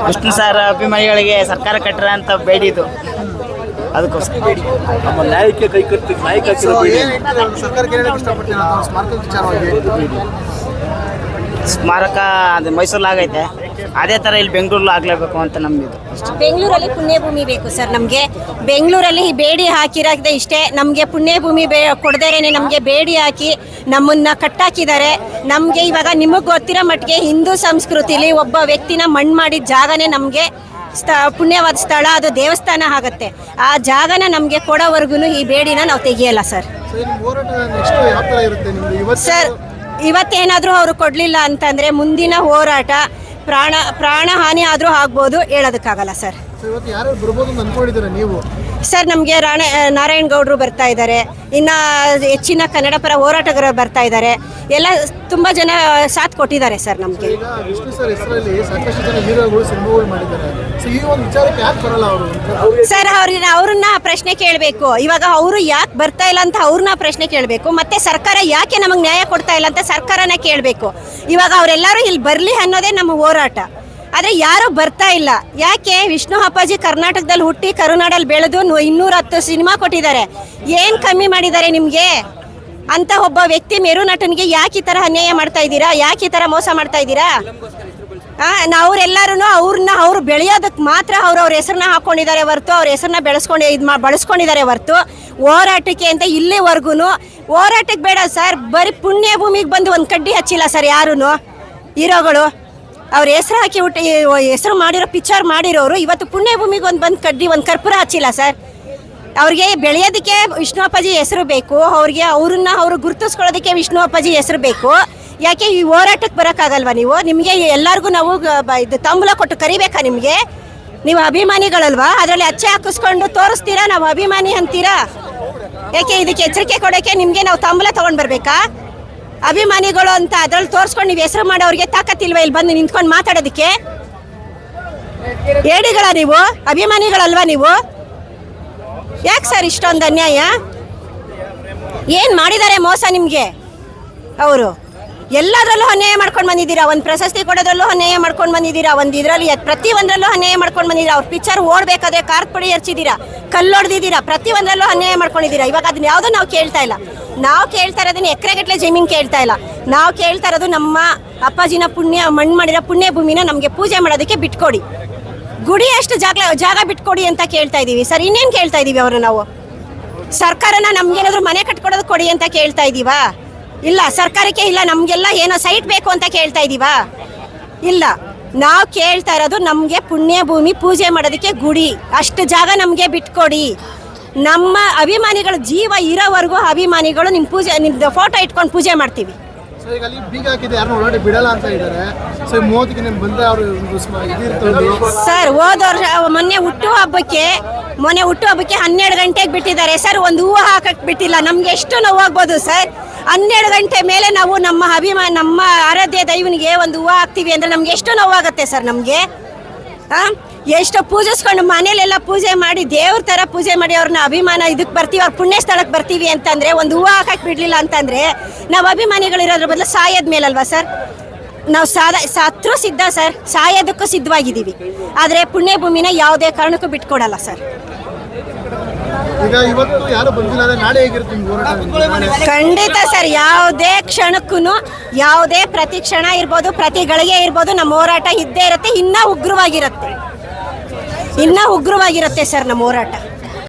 Vishnu sir ಅಭಿಮಾನಿಗಳಿಗೆ ಸರ್ಕಾರ ಕಟ್ಟರ ಅಂತ ಬೇಡಿದ್ದು ಅದಕ್ಕೋಸ್ಕರ ನಮ್ಮ ನ್ಯಾಯಕ್ಕೆ ಕೈ ಕಟ್ಟಿ ನಾಯಕ ಸ್ಮಾರಕ ಅದು ಮೈಸೂರಲ್ಲಿ ಆಗೈತೆ, ಅದೇ ಥರ ಇಲ್ಲಿ ಬೆಂಗಳೂರಲ್ಲಿ ಆಗಲೇಬೇಕು ಅಂತ ನಮ್ದು. ಬೆಂಗಳೂರಲ್ಲಿ ಪುಣ್ಯಭೂಮಿ ಬೇಕು ಸರ್. ನಮಗೆ ಬೆಂಗಳೂರಲ್ಲಿ ಬೇಡಿ ಹಾಕಿರೋದೇ ಇಷ್ಟೇ. ನಮಗೆ ಪುಣ್ಯಭೂಮಿ ಕೊಡದೇನೆ ನಮಗೆ ಬೇಡಿ ಹಾಕಿ ನಮ್ಮನ್ನ ಕಟ್ಟಾಕಿದ್ದಾರೆ. ನಮಗೆ ಇವಾಗ ನಿಮಗೆ ಗೊತ್ತಿರೋ ಮಟ್ಟಿಗೆ ಹಿಂದೂ ಸಂಸ್ಕೃತಿಲಿ ಒಬ್ಬ ವ್ಯಕ್ತಿನ ಮಣ್ಣು ಮಾಡಿದ ಜಾಗನೇ ನಮಗೆ ಪುಣ್ಯವಾದ ಸ್ಥಳ, ಅದು ದೇವಸ್ಥಾನ ಆಗುತ್ತೆ. ಆ ಜಾಗನ ನಮಗೆ ಕೊಡೋವರೆಗೂ ಈ ಬೇಡಿನ ನಾವು ತೆಗಿಯಲ್ಲ ಸರ್. ಸರ್ ಇವತ್ತೇನಾದರೂ ಅವರು ಕೊಡಲಿಲ್ಲ ಅಂತಂದರೆ ಮುಂದಿನ ಹೋರಾಟ ಪ್ರಾಣ ಹಾನಿ ಆದರೂ ಆಗ್ಬೋದು, ಹೇಳೋದಕ್ಕಾಗಲ್ಲ ಸರ್. ಸರ್ ನಮಗೆ ನಾರಾಯಣ್ ಗೌಡರು ಬರ್ತಾ ಇದ್ದಾರೆ, ಇನ್ನು ಹೆಚ್ಚಿನ ಕನ್ನಡ ಪರ ಹೋರಾಟಗಾರರು ಬರ್ತಾ ಇದ್ದಾರೆ, ಎಲ್ಲ ತುಂಬ ಜನ ಸಾಥ್ ಕೊಟ್ಟಿದ್ದಾರೆ ಸರ್ ನಮಗೆ. ಸರ್ ಅವ್ರನ್ನ ಪ್ರಶ್ನೆ ಕೇಳಬೇಕು. ಇವಾಗ ಅವರು ಯಾಕೆ ಬರ್ತಾ ಇಲ್ಲ ಅಂತ ಅವ್ರನ್ನ ಪ್ರಶ್ನೆ ಕೇಳಬೇಕು, ಮತ್ತೆ ಸರ್ಕಾರ ಯಾಕೆ ನಮಗೆ ನ್ಯಾಯ ಕೊಡ್ತಾ ಇಲ್ಲ ಅಂತ ಸರ್ಕಾರನ ಕೇಳಬೇಕು. ಇವಾಗ ಅವರೆಲ್ಲರೂ ಇಲ್ಲಿ ಬರಲಿ ಅನ್ನೋದೇ ನಮ್ಮ ಹೋರಾಟ. ಆದರೆ ಯಾರೂ ಬರ್ತಾ ಇಲ್ಲ. ಯಾಕೆ? ವಿಷ್ಣು ಅಪ್ಪಾಜಿ ಕರ್ನಾಟಕದಲ್ಲಿ ಹುಟ್ಟಿ ಕರುನಾಡಲ್ಲಿ ಬೆಳೆದು 210 ಸಿನಿಮಾ ಕೊಟ್ಟಿದ್ದಾರೆ. ಏನು ಕಮ್ಮಿ ಮಾಡಿದ್ದಾರೆ ನಿಮಗೆ ಅಂತ ಒಬ್ಬ ವ್ಯಕ್ತಿ ಮೇರು ನಟನಿಗೆ ಯಾಕೆ ಈ ಥರ ಅನ್ಯಾಯ ಮಾಡ್ತಾ ಇದ್ದೀರಾ? ಯಾಕೆ ಈ ಥರ ಮೋಸ ಮಾಡ್ತಾ ಇದ್ದೀರಾ? ಅವರೆಲ್ಲರೂ ಅವ್ರು ಬೆಳೆಯೋದಕ್ಕೆ ಮಾತ್ರ ಅವ್ರ ಹೆಸರನ್ನ ಹಾಕೊಂಡಿದ್ದಾರೆ ಹೊರ್ತು, ಅವ್ರ ಹೆಸರನ್ನ ಬಳಸ್ಕೊಂಡಿದ್ದಾರೆ ಹೊರ್ತು ಹೋರಾಟಕ್ಕೆ ಅಂತ ಇಲ್ಲಿವರೆಗೂ ಹೋರಾಟಕ್ಕೆ ಬೇಡ ಸರ್. ಬರೀ ಪುಣ್ಯ ಭೂಮಿಗೆ ಬಂದು ಒಂದು ಕಡ್ಡಿ ಹಚ್ಚಿಲ್ಲ ಸರ್ ಯಾರೂ ಹೀರೋಗಳು. ಅವ್ರ ಹೆಸರು ಹಾಕಿ ಹೆಸರು ಮಾಡಿರೋ ಪಿಕ್ಚರ್ ಮಾಡಿರೋರು ಇವತ್ತು ಪುಣ್ಯ ಭೂಮಿಗೆ ಬಂದು ಕಡ್ಡಿ ಒಂದು ಕರ್ಪೂರ ಹಚ್ಚಿಲ್ಲ ಸರ್. ಅವ್ರಿಗೆ ಬೆಳೆಯೋದಕ್ಕೆ ವಿಷ್ಣು ಅಪ್ಪಾಜಿ ಹೆಸರು ಬೇಕು, ಅವ್ರು ಗುರುತಿಸ್ಕೊಳ್ಳೋದಕ್ಕೆ ವಿಷ್ಣು ಅಪ್ಪಾಜಿ ಹೆಸರು ಬೇಕು. ಯಾಕೆ ಈ ಹೋರಾಟಕ್ಕೆ ಬರೋಕ್ಕಾಗಲ್ವಾ ನೀವು? ನಿಮಗೆ ಎಲ್ಲರಿಗೂ ನಾವು ಇದು ತಾಂಬೂಲ ಕೊಟ್ಟು ಕರಿಬೇಕಾ? ನಿಮಗೆ ನೀವು ಅಭಿಮಾನಿಗಳಲ್ವಾ? ಅದರಲ್ಲಿ ಅಚ್ಚೆ ಹಾಕಿಸ್ಕೊಂಡು ತೋರಿಸ್ತೀರಾ ನಾವು ಅಭಿಮಾನಿ ಅಂತೀರಾ? ಯಾಕೆ ಇದಕ್ಕೆ ಎಚ್ಚರಿಕೆ ಕೊಡೋಕ್ಕೆ ನಿಮಗೆ ನಾವು ತಾಂಬೂಲ ತೊಗೊಂಡು ಬರಬೇಕಾ? ಅಭಿಮಾನಿಗಳು ಅಂತ ಅದ್ರಲ್ಲಿ ತೋರಿಸ್ಕೊಂಡು ನೀವು ಹೆಸರು ಮಾಡೋರಿಗೆ ತಾಕತ್ತಿಲ್ವಾ ಇಲ್ಲಿ ಬಂದು ನಿಂತ್ಕೊಂಡು ಮಾತಾಡೋದಕ್ಕೆ? ಹೇಳಿಗಳ ನೀವು ಅಭಿಮಾನಿಗಳಲ್ವಾ ನೀವು? ಯಾಕೆ ಸರ್ ಇಷ್ಟೊಂದು ಅನ್ಯಾಯ? ಏನು ಮಾಡಿದ್ದಾರೆ ಮೋಸ ನಿಮಗೆ? ಅವರು ಎಲ್ಲದರಲ್ಲೂ ಅನ್ಯಾಯ ಮಾಡ್ಕೊಂಡು ಬಂದಿದ್ದೀರಾ. ಒಂದು ಪ್ರಶಸ್ತಿ ಕೊಡೋದ್ರಲ್ಲೂ ಅನ್ಯಾಯ ಮಾಡ್ಕೊಂಡು ಬಂದಿದ್ದೀರಾ, ಒಂದು ಇದರಲ್ಲಿ ಪ್ರತಿಯೊಂದರಲ್ಲೂ ಅನ್ಯಾಯ ಮಾಡ್ಕೊಂಡು ಬಂದಿದ್ದೀರಾ. ಅವ್ರ ಪಿಕ್ಚರ್ ಓಡಬೇಕಾದ್ರೆ ಕಾರ್ಡ್ ಪುಡಿ ಹಚ್ಚಿದ್ದೀರಾ, ಕಲ್ಲೊಡ್ದಿದ್ದೀರಾ, ಪ್ರತಿಯೊಂದರಲ್ಲೂ ಅನ್ಯಾಯ ಮಾಡ್ಕೊಂಡಿದ್ದೀರಾ. ಇವಾಗ ಅದನ್ನ ಯಾವುದೂ ನಾವು ಕೇಳ್ತಾ ಇಲ್ಲ. ನಾವು ಕೇಳ್ತಾ ಇರೋದನ್ನ ಎಕರೆಗಟ್ಟಲೆ ಜಮೀನು ಕೇಳ್ತಾ ಇಲ್ಲ. ನಾವು ಕೇಳ್ತಾ ಇರೋದು ನಮ್ಮ ಅಪ್ಪಾಜಿನ ಮಣ್ಣು ಮಾಡಿರೋ ಪುಣ್ಯ ಭೂಮಿನ ನಮಗೆ ಪೂಜೆ ಮಾಡೋದಕ್ಕೆ ಬಿಟ್ಕೊಡಿ, ಗುಡಿ ಅಷ್ಟು ಜಾಗ ಬಿಟ್ಕೊಡಿ ಅಂತ ಕೇಳ್ತಾ ಇದ್ದೀವಿ ಸರ್. ಇನ್ನೇನು ಕೇಳ್ತಾ ಇದ್ದೀವಿ ಅವರು? ನಾವು ಸರ್ಕಾರನ ನಮ್ಗೇನಾದರೂ ಮನೆ ಕಟ್ಕೊಡೋದು ಕೊಡಿ ಅಂತ ಕೇಳ್ತಾ ಇದ್ದೀವಾ? ಇಲ್ಲ. ಸರ್ಕಾರಕ್ಕೆ ಇಲ್ಲ, ನಮಗೆಲ್ಲ ಏನೋ ಸೈಟ್ ಬೇಕು ಅಂತ ಕೇಳ್ತಾ ಇದ್ದೀವಾ? ಇಲ್ಲ. ನಾವು ಕೇಳ್ತಾ ಇರೋದು ನಮಗೆ ಪುಣ್ಯ ಭೂಮಿ ಪೂಜೆ ಮಾಡೋದಕ್ಕೆ ಗುಡಿ ಅಷ್ಟು ಜಾಗ ನಮಗೆ ಬಿಟ್ಕೊಡಿ. ನಮ್ಮ ಅಭಿಮಾನಿಗಳ ಜೀವ ಇರೋವರೆಗೂ ಅಭಿಮಾನಿಗಳು ನಿಮ್ಮದು ಫೋಟೋ ಇಟ್ಕೊಂಡು ಪೂಜೆ ಮಾಡ್ತೀವಿ. ಸರ್ ಹೋದ ವರ್ಷ ಮೊನ್ನೆ ಹುಟ್ಟುಹಬ್ಬಕ್ಕೆ 12 ಗಂಟೆಗೆ ಬಿಟ್ಟಿದ್ದಾರೆ ಸರ್. ಒಂದು ಹೂವು ಹಾಕಕ್ಕೆ ಬಿಟ್ಟಿಲ್ಲ. ನಮ್ಗೆ ಎಷ್ಟು ನೋವಾಗ್ಬೋದು ಸರ್? 12 ಗಂಟೆ ಮೇಲೆ ನಾವು ನಮ್ಮ ಆರಾಧ್ಯ ದೈವನಿಗೆ ಒಂದು ಹೂವು ಹಾಕ್ತೀವಿ ಅಂದರೆ ನಮ್ಗೆ ಎಷ್ಟು ನೋವಾಗುತ್ತೆ ಸರ್? ನಮಗೆ ಎಷ್ಟು ಪೂಜಿಸ್ಕೊಂಡು ಮನೇಲೆಲ್ಲ ಪೂಜೆ ಮಾಡಿ ದೇವ್ರ ಥರ ಪೂಜೆ ಮಾಡಿ ಅವ್ರನ್ನ ಅಭಿಮಾನ ಇದಕ್ಕೆ ಬರ್ತೀವಿ, ಅವ್ರ ಪುಣ್ಯ ಸ್ಥಳಕ್ಕೆ ಬರ್ತೀವಿ ಅಂತಂದರೆ ಒಂದು ಹೂವು ಹಾಕಕ್ಕೆ ಬಿಡಲಿಲ್ಲ ಅಂತಂದರೆ ನಾವು ಅಭಿಮಾನಿಗಳಿರೋದ್ರ ಬದಲು ಸಾಯೋದ ಮೇಲಲ್ವಾ ಸರ್? ನಾವು ಸತ್ರು ಸಿದ್ಧ ಸರ್, ಸಾಯೋದಕ್ಕೂ ಸಿದ್ಧವಾಗಿದ್ದೀವಿ. ಆದರೆ ಪುಣ್ಯ ಭೂಮಿನ ಯಾವುದೇ ಕಾರಣಕ್ಕೂ ಬಿಟ್ಕೊಡಲ್ಲ ಸರ್. ಖಂಡಿತ ಸರ್, ಯಾವುದೇ ಕ್ಷಣಕ್ಕೂ ಯಾವುದೇ ಪ್ರತಿ ಕ್ಷಣ ಇರ್ಬೋದು, ಪ್ರತಿ ಗಳಿಗೆ ಇರ್ಬೋದು, ನಮ್ಮ ಹೋರಾಟ ಇದ್ದೇ ಇರುತ್ತೆ. ಇನ್ನೂ ಉಗ್ರವಾಗಿರುತ್ತೆ ಸರ್ ನಮ್ಮ ಹೋರಾಟ.